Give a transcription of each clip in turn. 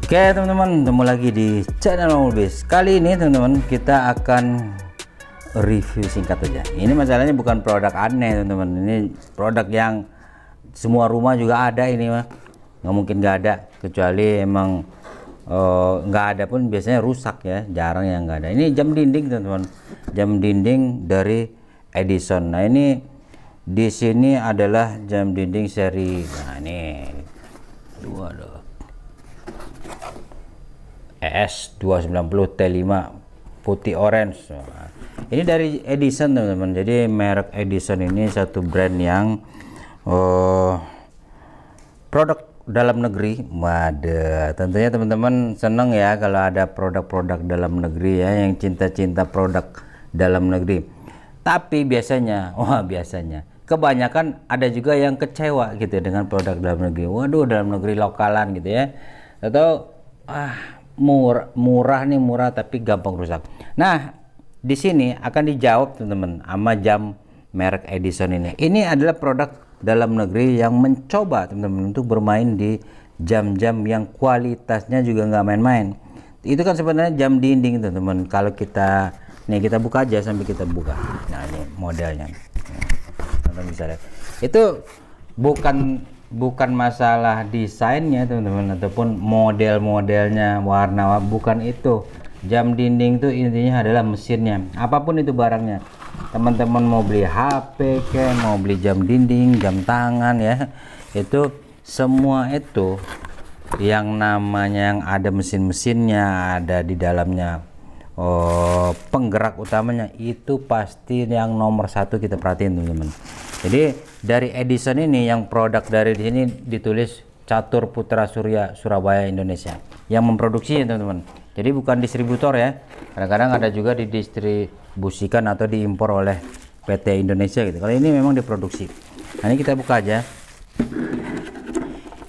Oke teman-teman, ketemu lagi di channel Mobilbiz. Kali ini teman-teman kita akan review singkat aja. Ini masalahnya bukan produk aneh teman-teman, ini produk yang semua rumah juga ada ini mah. Nggak mungkin nggak ada, kecuali emang nggak ada pun biasanya rusak ya, jarang yang nggak ada. Ini jam dinding teman-teman, jam dinding dari Edison. Nah ini di sini adalah jam dinding seri, nah ini dua ES290 T5 putih orange. Nah, ini dari Edison teman-teman. Jadi merek Edison ini satu brand yang produk dalam negeri. Waduh, tentunya teman-teman seneng ya kalau ada produk-produk dalam negeri ya, yang cinta-cinta produk dalam negeri. Tapi biasanya, kebanyakan ada juga yang kecewa gitu dengan produk dalam negeri. Waduh, dalam negeri lokalan gitu ya, atau murah tapi gampang rusak. Nah di sini akan dijawab teman-teman sama jam merek Edison ini. Ini adalah produk dalam negeri yang mencoba teman-teman untuk bermain di jam-jam yang kualitasnya juga nggak main-main. Itu kan sebenarnya jam dinding teman-teman. Kalau kita kita buka aja sampai kita buka. Nah ini modelnya, teman-teman bisa lihat. Itu bukan masalah desainnya teman-teman, ataupun model-modelnya, warna, bukan itu. Jam dinding itu intinya adalah mesinnya, apapun itu barangnya. Teman-teman mau beli HP kayak mau beli jam dinding, jam tangan ya, itu semua itu yang namanya yang ada mesin-mesinnya, ada di dalamnya penggerak utamanya, itu pasti yang nomor satu kita perhatiin teman-teman. Jadi dari Edison ini, yang produk dari sini ditulis Catur Putra Surya Surabaya Indonesia yang memproduksi teman-teman. Jadi bukan distributor ya, kadang-kadang ada juga didistribusikan atau diimpor oleh PT Indonesia gitu. Kalau ini memang diproduksi. Nah ini kita buka aja.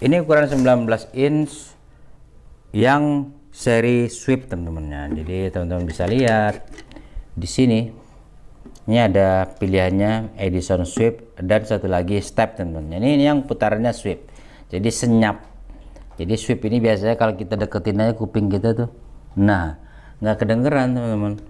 Ini ukuran 19 inch yang seri sweep teman-teman. Jadi teman-teman bisa lihat di sini, ini ada pilihannya Edison sweep dan satu lagi step teman-teman. Ini yang putarannya sweep, jadi senyap. Jadi sweep ini biasanya kalau kita deketin aja kuping kita tuh, nah nggak kedengeran teman-teman.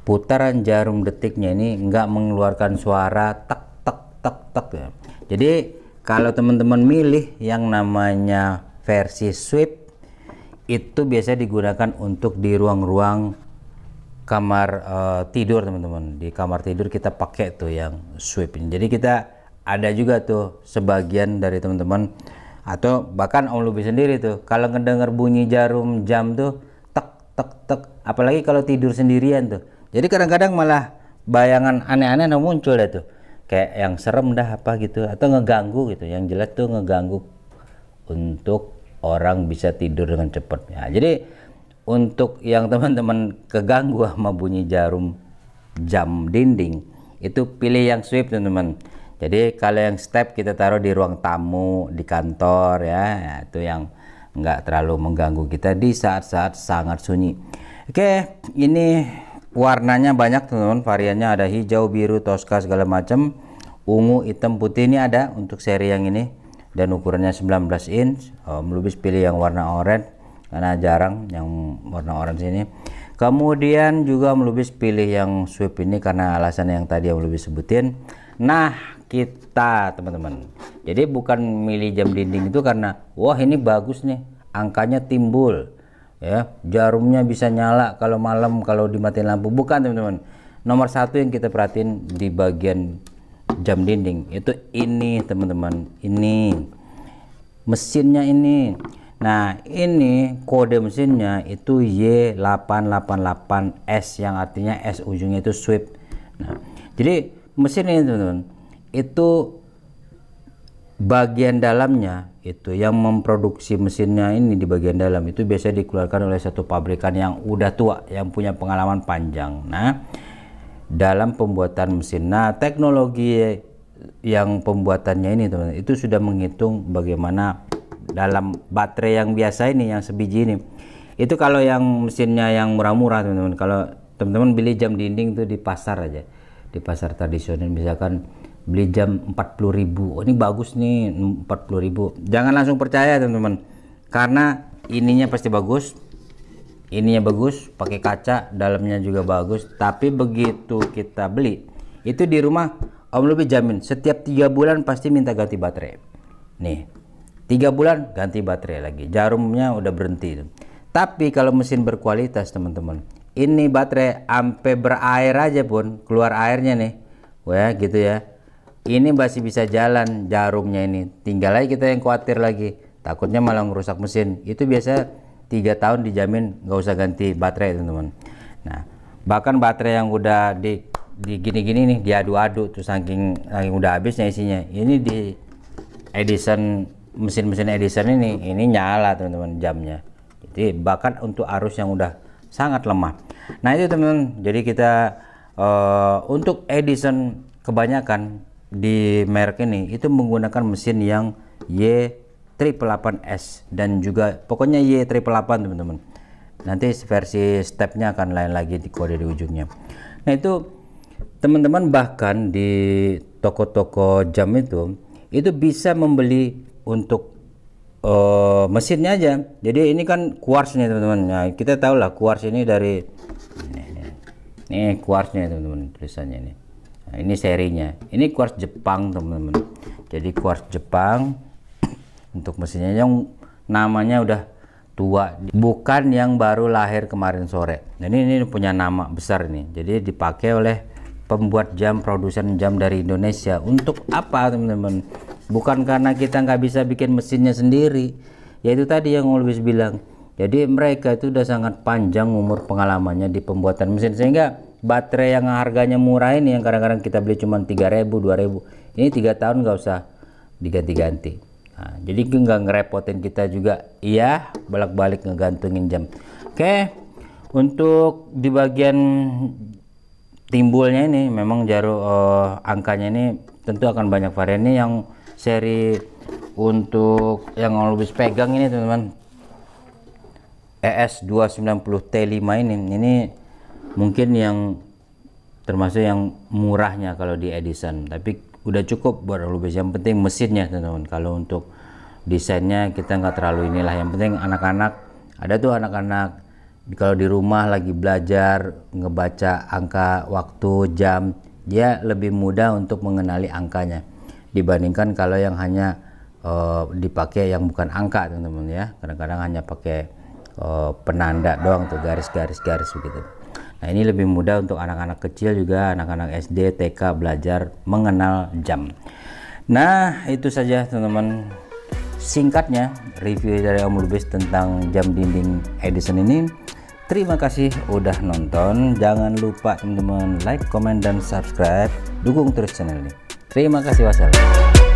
Putaran jarum detiknya ini nggak mengeluarkan suara tek tek tek tek ya. Jadi kalau teman-teman milih yang namanya versi sweep, itu biasa digunakan untuk di ruang-ruang kamar tidur teman-teman. Di kamar tidur kita pakai tuh yang sweep ini. Jadi kita ada juga tuh sebagian dari teman-teman, atau bahkan Om Lubi sendiri tuh kalau ngedenger bunyi jarum jam tuh tek tek tek, apalagi kalau tidur sendirian tuh. Jadi kadang-kadang malah bayangan aneh-aneh muncul dah tuh, kayak yang serem dah apa gitu, atau ngeganggu gitu. Yang jelas tuh ngeganggu untuk orang bisa tidur dengan cepat ya. Jadi untuk yang teman-teman keganggu sama bunyi jarum jam dinding, itu pilih yang sweep teman-teman. Jadi kalau yang step kita taruh di ruang tamu, di kantor ya, itu yang nggak terlalu mengganggu kita di saat-saat sangat sunyi. Oke, ini warnanya banyak teman-teman, variannya ada hijau, biru, toska segala macam, ungu, hitam, putih. Ini ada untuk seri yang ini dan ukurannya 19 inch. Melubis pilih yang warna oranye karena jarang yang warna orange ini. Kemudian juga melubis pilih yang sweep ini karena alasan yang tadi yang melubis sebutin. Nah kita teman-teman, jadi bukan milih jam dinding itu karena wah ini bagus nih, angkanya timbul ya, jarumnya bisa nyala kalau malam kalau dimatiin lampu. Bukan teman-teman, nomor satu yang kita perhatiin di bagian jam dinding itu ini teman-teman, ini mesinnya ini. Nah ini kode mesinnya itu Y888S, yang artinya S ujungnya itu sweep. Nah jadi mesin ini teman-teman, itu bagian dalamnya itu yang memproduksi mesinnya ini, di bagian dalam itu biasa dikeluarkan oleh satu pabrikan yang udah tua, yang punya pengalaman panjang. Nah dalam pembuatan mesin, nah teknologi yang pembuatannya ini teman-teman, itu sudah menghitung bagaimana dalam baterai yang biasa ini, yang sebiji ini, itu kalau yang mesinnya yang murah-murah teman-teman, kalau teman-teman beli jam dinding tuh di pasar aja, di pasar tradisional misalkan beli jam 40.000, oh ini bagus nih 40.000, jangan langsung percaya teman-teman, karena ininya pasti bagus, ininya bagus, pakai kaca, dalamnya juga bagus. Tapi begitu kita beli itu di rumah, Om Lubis jamin setiap 3 bulan pasti minta ganti baterai. Nih 3 bulan ganti baterai lagi, jarumnya udah berhenti. Tapi kalau mesin berkualitas teman-teman, ini baterai sampai berair aja pun, keluar airnya nih, wah gitu ya, ini masih bisa jalan jarumnya ini. Tinggal aja kita yang khawatir lagi, takutnya malah ngerusak mesin. Itu biasa 3 tahun dijamin nggak usah ganti baterai teman-teman. Nah bahkan baterai yang udah di gini-gini nih diadu-adu tuh saking udah habisnya isinya, ini di Edison, mesin-mesin Edison ini nyala teman-teman jamnya. Jadi bahkan untuk arus yang udah sangat lemah. Nah itu teman-teman, jadi kita untuk Edison kebanyakan di merek ini itu menggunakan mesin yang Y888S dan juga pokoknya Y888 teman-teman. Nanti versi stepnya akan lain lagi di kode di ujungnya. Nah itu teman-teman, bahkan di toko-toko jam itu bisa membeli untuk mesinnya aja. Jadi ini kan quartz nih teman-teman. Nah kita tahu lah quartz ini dari ini quartznya teman-teman, tulisannya ini. Nah, ini serinya, ini quartz Jepang teman-teman. Jadi quartz Jepang untuk mesinnya yang namanya udah tua, bukan yang baru lahir kemarin sore. Nah, ini punya nama besar nih. Jadi dipakai oleh pembuat jam, produsen jam dari Indonesia. Untuk apa teman-teman? Bukan karena kita nggak bisa bikin mesinnya sendiri, yaitu tadi yang Om Lubis bilang. Jadi mereka itu udah sangat panjang umur pengalamannya di pembuatan mesin, sehingga baterai yang harganya murah ini yang kadang-kadang kita beli cuma 3.000 2.000, ini 3 tahun nggak usah diganti-ganti. Nah, jadi nggak ngerepotin kita juga, iya bolak-balik ngegantungin jam. Oke, untuk di bagian timbulnya ini memang jarum angkanya ini tentu akan banyak varian. Ini yang seri untuk yang Om Lubis pegang ini teman-teman, ES290T5 ini mungkin yang termasuk yang murahnya kalau di Edison, tapi udah cukup buat Om Lubis. Yang penting mesinnya teman-teman. Kalau untuk desainnya kita nggak terlalu inilah, yang penting anak-anak, ada tuh anak-anak kalau di rumah lagi belajar ngebaca angka waktu jam, dia lebih mudah untuk mengenali angkanya dibandingkan kalau yang hanya dipakai yang bukan angka teman-teman ya. Kadang-kadang hanya pakai penanda doang tuh, garis-garis begitu. Nah ini lebih mudah untuk anak-anak kecil juga, anak-anak SD, TK belajar mengenal jam. Nah itu saja teman-teman, singkatnya review dari Om Lubis tentang jam dinding Edison ini. Terima kasih udah nonton. Jangan lupa teman-teman like, comment, dan subscribe. Dukung terus channel ini. Terima kasih, wassalam.